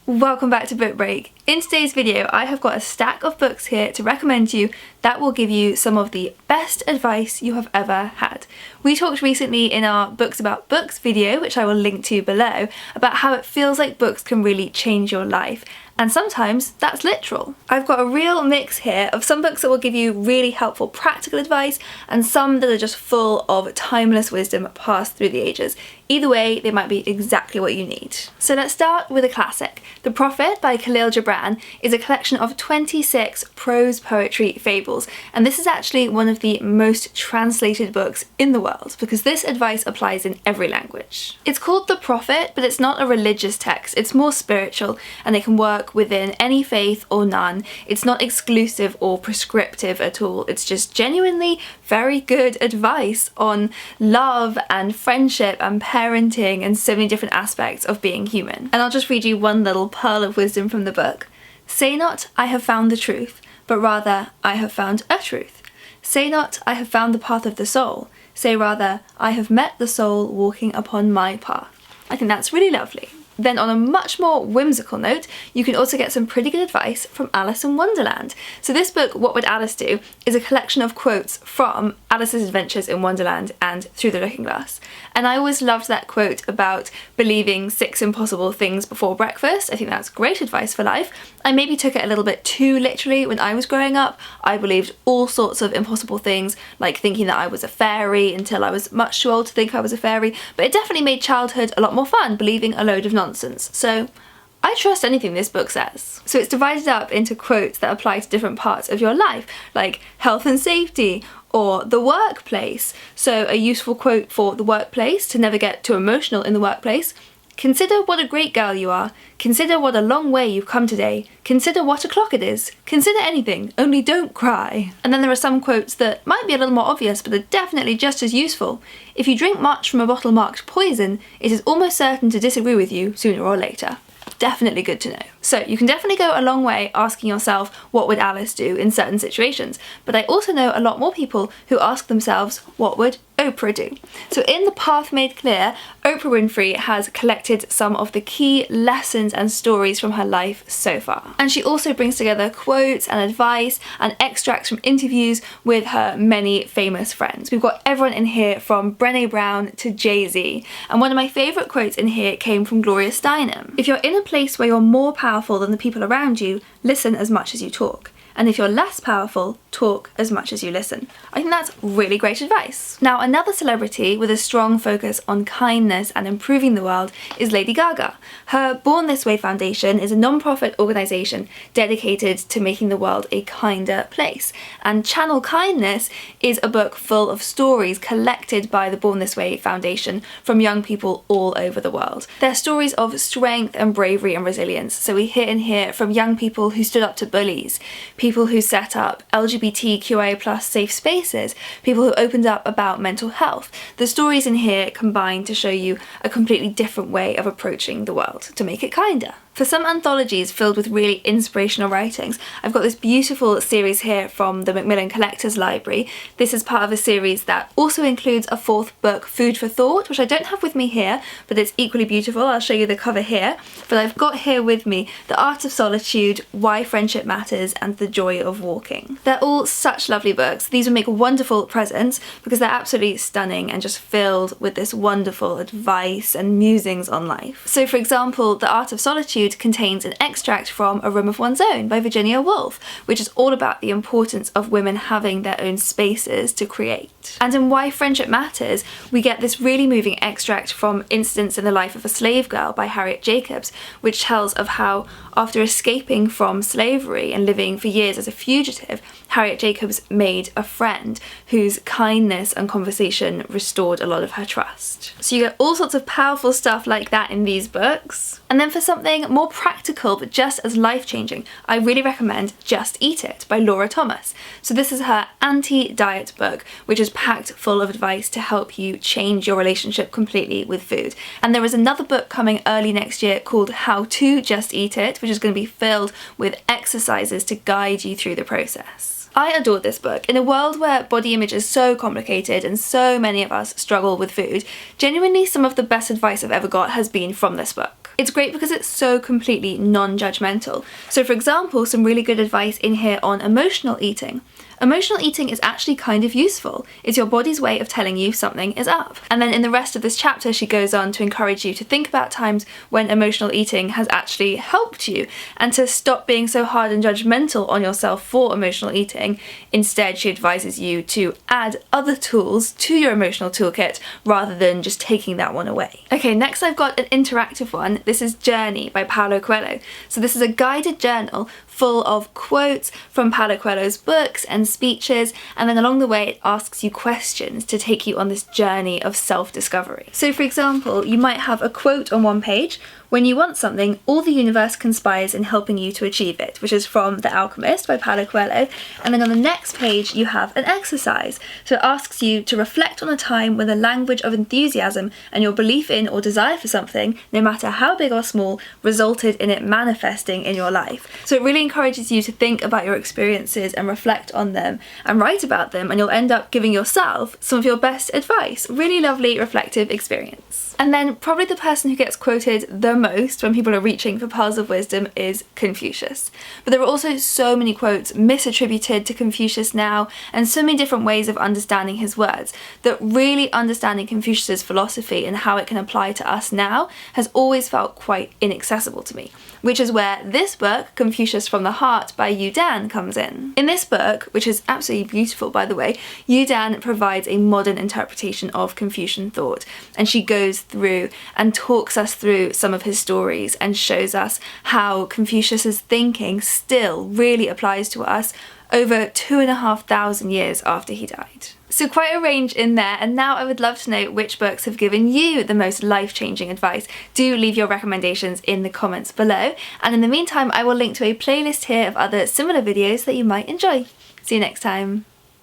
Welcome back to Book Break. In today's video, I have got a stack of books here to recommend to you that will give you some of the best advice you have ever had. We talked recently in our Books About Books video, which I will link to below, about how it feels like books can really change your life. And sometimes that's literal. I've got a real mix here of some books that will give you really helpful practical advice and some that are just full of timeless wisdom passed through the ages. Either way, they might be exactly what you need. So let's start with a classic. The Prophet by Khalil Gibran is a collection of 26 prose poetry fables, and this is actually one of the most translated books in the world because this advice applies in every language. It's called The Prophet, but it's not a religious text. It's more spiritual and it can work within any faith or none. It's not exclusive or prescriptive at all. It's just genuinely very good advice on love and friendship and parenting and so many different aspects of being human. And I'll just read you one little pearl of wisdom from the book. Say not, I have found the truth, but rather, I have found a truth. Say not, I have found the path of the soul. Say rather, I have met the soul walking upon my path. I think that's really lovely. Then on a much more whimsical note, you can also get some pretty good advice from Alice in Wonderland. So this book, What Would Alice Do?, is a collection of quotes from Alice's Adventures in Wonderland and Through the Looking Glass. And I always loved that quote about believing 6 impossible things before breakfast. I think that's great advice for life. I maybe took it a little bit too literally when I was growing up. I believed all sorts of impossible things, like thinking that I was a fairy until I was much too old to think I was a fairy, but it definitely made childhood a lot more fun, believing a load of nonsense. So I trust anything this book says. So it's divided up into quotes that apply to different parts of your life, like health and safety, or the workplace. So a useful quote for the workplace, to never get too emotional in the workplace. Consider what a great girl you are. Consider what a long way you've come today. Consider what o'clock it is. Consider anything, only don't cry. And then there are some quotes that might be a little more obvious, but are definitely just as useful. If you drink much from a bottle marked poison, it is almost certain to disagree with you sooner or later. Definitely good to know. So you can definitely go a long way asking yourself, what would Alice do in certain situations? But I also know a lot more people who ask themselves, what would Oprah do? So in The Path Made Clear, Oprah Winfrey has collected some of the key lessons and stories from her life so far. And she also brings together quotes and advice and extracts from interviews with her many famous friends. We've got everyone in here from Brené Brown to Jay-Z. And one of my favourite quotes in here came from Gloria Steinem. If you're in a place where you're more powerful than the people around you, listen as much as you talk. And if you're less powerful, talk as much as you listen. I think that's really great advice. Now, another celebrity with a strong focus on kindness and improving the world is Lady Gaga. Her Born This Way Foundation is a non-profit organisation dedicated to making the world a kinder place. And Channel Kindness is a book full of stories collected by the Born This Way Foundation from young people all over the world. They're stories of strength and bravery and resilience. So we hear in here from young people who stood up to bullies, people who set up LGBTQIA+ safe spaces, people who opened up about mental health. The stories in here combine to show you a completely different way of approaching the world, to make it kinder. For some anthologies filled with really inspirational writings, I've got this beautiful series here from the Macmillan Collectors Library. This is part of a series that also includes a 4th book, Food for Thought, which I don't have with me here, but it's equally beautiful. I'll show you the cover here. But I've got here with me The Art of Solitude, Why Friendship Matters, and The Joy of Walking. They're all such lovely books. These would make wonderful presents because they're absolutely stunning and just filled with this wonderful advice and musings on life. So for example, The Art of Solitude contains an extract from A Room of One's Own by Virginia Woolf, which is all about the importance of women having their own spaces to create. And in Why Friendship Matters, we get this really moving extract from Incidents in the Life of a Slave Girl by Harriet Jacobs, which tells of how, after escaping from slavery and living for years as a fugitive, Harriet Jacobs made a friend whose kindness and conversation restored a lot of her trust. So you get all sorts of powerful stuff like that in these books. And then for something more practical but just as life-changing, I really recommend Just Eat It by Laura Thomas. So this is her anti-diet book, which is packed full of advice to help you change your relationship completely with food. And there is another book coming early next year called How to Just Eat It, which is going to be filled with exercises to guide you through the process. I adored this book. In a world where body image is so complicated and so many of us struggle with food, genuinely some of the best advice I've ever got has been from this book. It's great because it's so completely non-judgmental. So for example, some really good advice in here on emotional eating. Emotional eating is actually kind of useful. It's your body's way of telling you something is up. And then in the rest of this chapter, she goes on to encourage you to think about times when emotional eating has actually helped you and to stop being so hard and judgmental on yourself for emotional eating. Instead, she advises you to add other tools to your emotional toolkit rather than just taking that one away. Okay, next I've got an interactive one. This is Journey by Paulo Coelho. So this is a guided journal full of quotes from Paulo Coelho's books and speeches, and then along the way it asks you questions to take you on this journey of self-discovery. So for example, you might have a quote on one page: "When you want something, all the universe conspires in helping you to achieve it," which is from The Alchemist by Paulo Coelho. And then on the next page you have an exercise. So it asks you to reflect on a time when the language of enthusiasm and your belief in or desire for something, no matter how big or small, resulted in it manifesting in your life. So it really encourages you to think about your experiences and reflect on them and write about them, and you'll end up giving yourself some of your best advice. Really lovely reflective experience. And then probably the person who gets quoted the most when people are reaching for pearls of wisdom is Confucius. But there are also so many quotes misattributed to Confucius now, and so many different ways of understanding his words, that really understanding Confucius's philosophy and how it can apply to us now has always felt quite inaccessible to me. Which is where this book, Confucius from the Heart by Yu Dan, comes in. In this book, which is absolutely beautiful by the way, Yu Dan provides a modern interpretation of Confucian thought, and she goes through and talks us through some of his stories and shows us how Confucius's thinking still really applies to us over 2,500 years after he died. So quite a range in there, and now I would love to know which books have given you the most life-changing advice. Do leave your recommendations in the comments below, and in the meantime I will link to a playlist here of other similar videos that you might enjoy. See you next time.